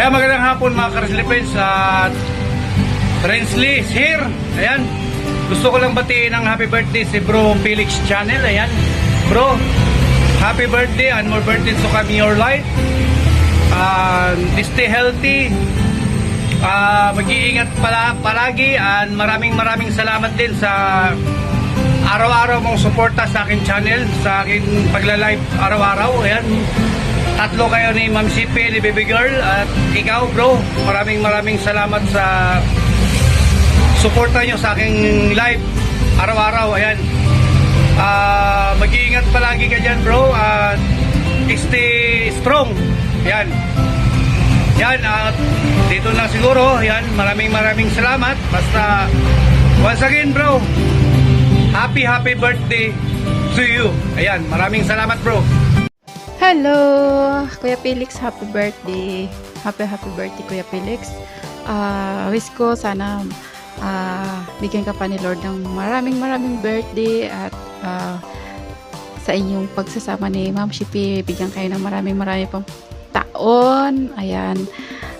Ayan, magandang hapon mga ka-Philippines at Rensley is here. Ayan, gusto ko lang batiin ng happy birthday si Bro Felix Channel. Ayan, bro, happy birthday and more birthdays to come in your life. Stay healthy, mag-iingat palagi, and maraming salamat din sa araw-araw mong suporta sa akin channel, sa akin pagla-live araw-araw. Ayan, tatlo kayo ni Ma'am Shippy, ni Baby Girl, at ikaw bro, maraming salamat sa suporta nyo sa aking live araw-araw. Ayan, mag-iingat palagi ka dyan bro, at stay strong. Yan, dito na siguro. Yan, maraming salamat. Basta once again bro, happy birthday to you. Ayan, maraming salamat bro. Hello, Kuya Felix, happy birthday. Happy birthday, Kuya Felix. Wish ko sana bigyan ka pa ni Lord ng maraming birthday, at sa inyong pagsasama ni Ma'am Shippy, bigyan kayo ng marami pang taon. Ayan.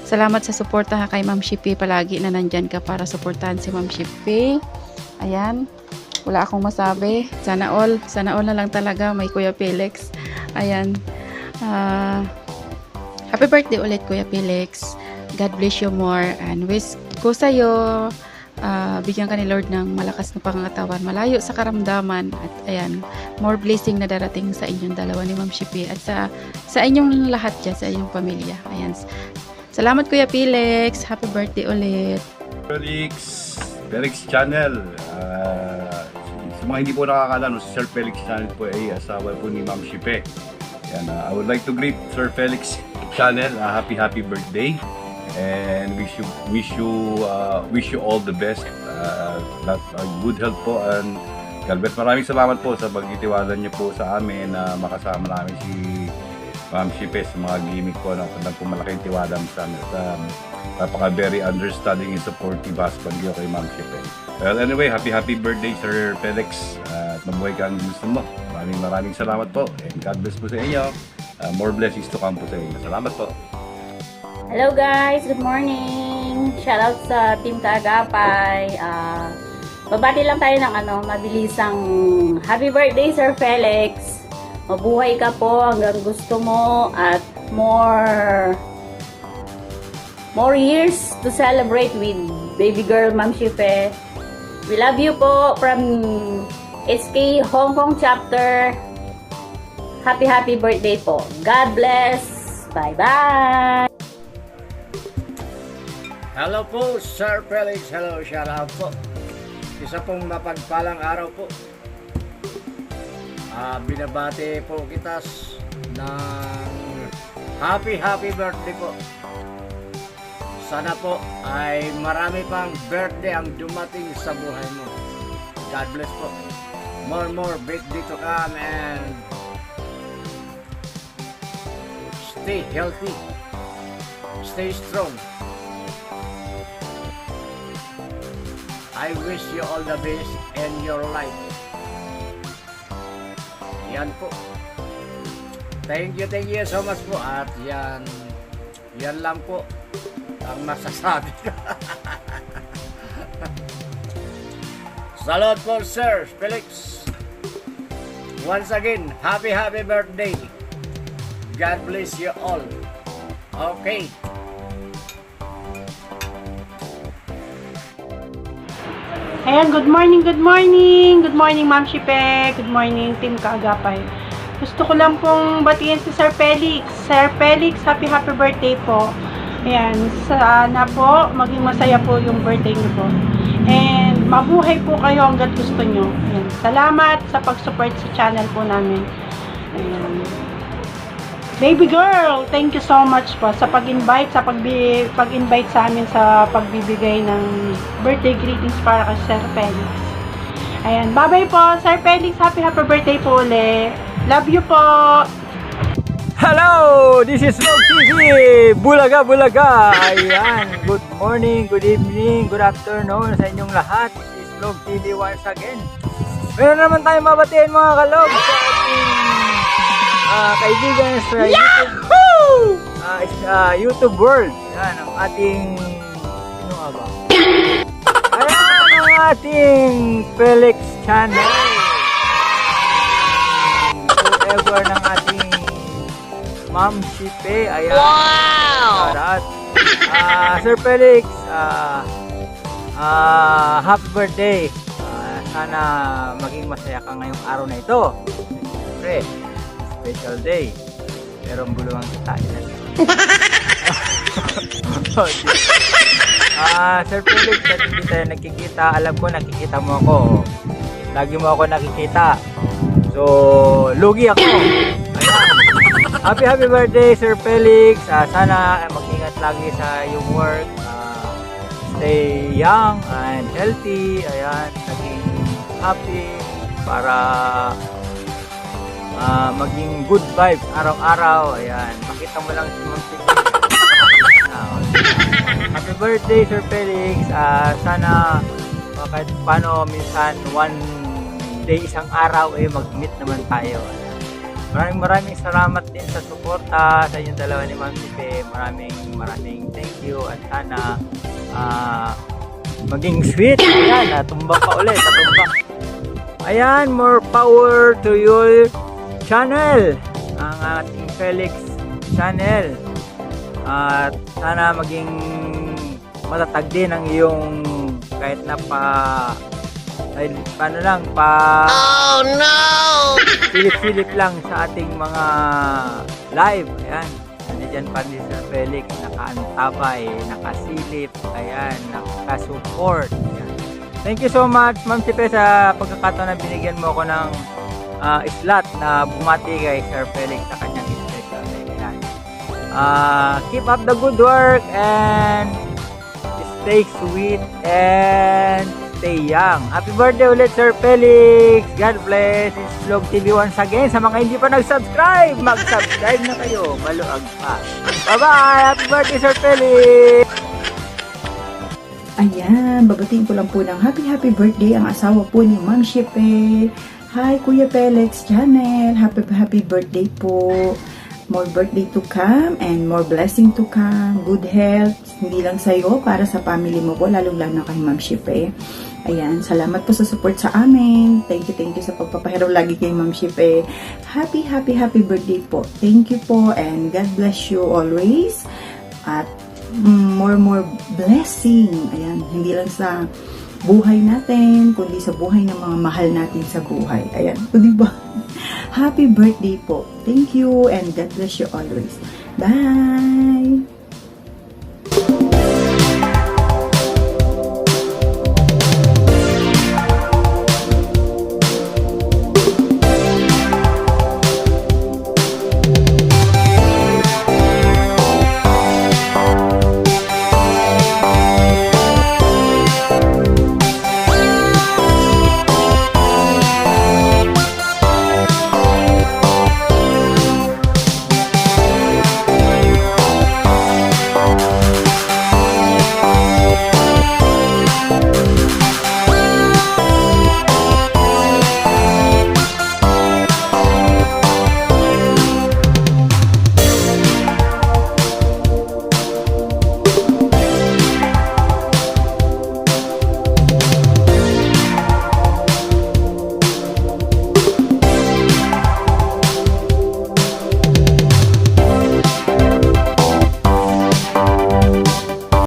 Salamat sa suporta kay Ma'am Shippy. Palagi na nandyan ka para suportahan si Ma'am Shippy. Ayan. Wala akong masabi. Sana all na lang talaga may Kuya Felix. Ayan. Happy birthday ulit, Kuya Felix. God bless you more, and wish ko sa'yo bigyan ka ni Lord ng malakas na pangangatawan, malayo sa karamdaman, at ayan, more blessing na darating sa inyong dalawa ni Ma'am Shippy, at sa inyong lahat dyan, sa inyong pamilya. Ayan. Salamat, Kuya Felix. Happy birthday ulit. Felix Channel. Sa mga hindi po nakakala, si Sir Felix Channel po ay asawa po ni Ma'am Shippy. Yan, I would like to greet Sir Felix Channel, happy birthday, and wish you all the best, good health po, and God bless. Maraming salamat po sa pagtitiwala niyo po sa amin na makasama namin si Ma'am Shippy sa mga gimmick po, na malaking tiwala sa amin, napaka very understanding and supportive husband niyo kay Ma'am Shippy. Well, anyway, happy birthday Sir Felix, at mabuhay ka ang gusto mo. Maraming salamat po, and God bless po sa inyo. More blessings to come po sa inyo. Salamat po. Hello guys, good morning. Shout out sa Team Kaagapay. Babati lang tayo ng mabilisang happy birthday Sir Felix. Mabuhay ka po hanggang gusto mo, at more years to celebrate with baby girl Ma'am Shippy. We love you po from SK Hong Kong chapter. Happy birthday po. God bless. Bye. Hello po, Sir Felix. Hello, shout out po. Isa pong mapagpalang araw po. Binabati po kita ng happy birthday po. Sana po ay marami pang birthday ang dumating sa buhay mo. God bless po. More birthday to come, and stay healthy. Stay strong. I wish you all the best in your life. Yan po. Thank you so much po. At yan lang po ang masasabi ko. Salud po Sir Felix. Once again, happy birthday. God bless you all. Okay. Ayan, good morning. Good morning, Ma'am Shippy. Good morning, Team Kaagapay. Gusto ko lang pong batiin si Sir Felix. Sir Felix, happy birthday po. Ayan, sana po maging masaya po yung birthday niyo po. And mabuhay po kayo hanggat gusto nyo. Ayan, salamat sa pag-support sa channel po namin. Ayan. Baby girl, thank you so much po sa pag-invite sa amin sa pagbibigay ng birthday greetings para kay Sir Felix. Ayan, bye-bye po Sir Felix, happy birthday po ulit. Love you po. Hello, this is Vlog TV. Bulaga. Ayan, good morning, good evening, good afternoon sa inyong lahat. This is Vlog TV once again. Meron naman tayong mabatiin mga kalog sa ating kaibigan sa YouTube. YouTube world. Yan, ang ating, sino nga ba? Ayan, ang ating Felix channel. Forever ng ating Ma'am Shipe. Ayan. Wow! Sir Felix, happy birthday. Sana maging masaya ka ngayong araw na ito. Siyempre, special day. Pero ang buluhan kita. Sir Felix, at hindi tayo nagkikita. Alam ko, nakikita mo ako. Lagi mo ako nakikita. So, lugi ako. Ayan. Happy birthday, Sir Felix. Sana mag-ingat lagi sa iyong work. Stay young and healthy. Ayan, naging happy para maging good vibes araw-araw. Ayan, makita mo lang si Ma'am Shipe. Happy birthday, Sir Felix. Sana kahit paano minsan one day, isang araw mag-meet naman tayo. Maraming salamat din sa suporta sa inyong dalawa ni Ma'am Shipe. Maraming thank you at sana maging sweet. Ayan, natumbak pa ulit. Ayan, more power to your channel, ang ating Felix channel. At sana maging matatag din ang iyong kahit na oh no! Silip-silip lang sa ating mga live. Ayan. Nandiyan pa din sa Felix, nakaantabay, nakasilip, ayan, nakasupport. Ayan. Thank you so much, Ma'am Shipe, sa pagkakataon na binigyan mo ako ng slot na bumati kay Sir Felix sa kanyang special day. Ayan. Keep up the good work and stay sweet and stay young. Happy birthday ulit, Sir Felix. God bless. It's Vlog TV once again. Sa mga hindi pa nag-subscribe, mag-subscribe na kayo. Maluag pa. Bye-bye. Happy birthday, Sir Felix. Ayan, babatiin ko lang po ng happy birthday ang asawa po ni Ma'am Shipe. Hi, Kuya Felix channel. Happy birthday po. More birthday to come and more blessing to come. Good health. Hindi lang sa'yo, para sa family mo po, lalong-lalo na kay Ma'am Shipe. Ayan, salamat po sa support sa amin. Thank you sa pagpapahiraw lagi kay Ma'am Shipe. Happy birthday po. Thank you po and God bless you always. At more blessing. Ayan, hindi lang sa buhay natin, kundi sa buhay ng mga mahal natin sa buhay. Ayan, diba? Happy birthday po. Thank you and God bless you always. Bye!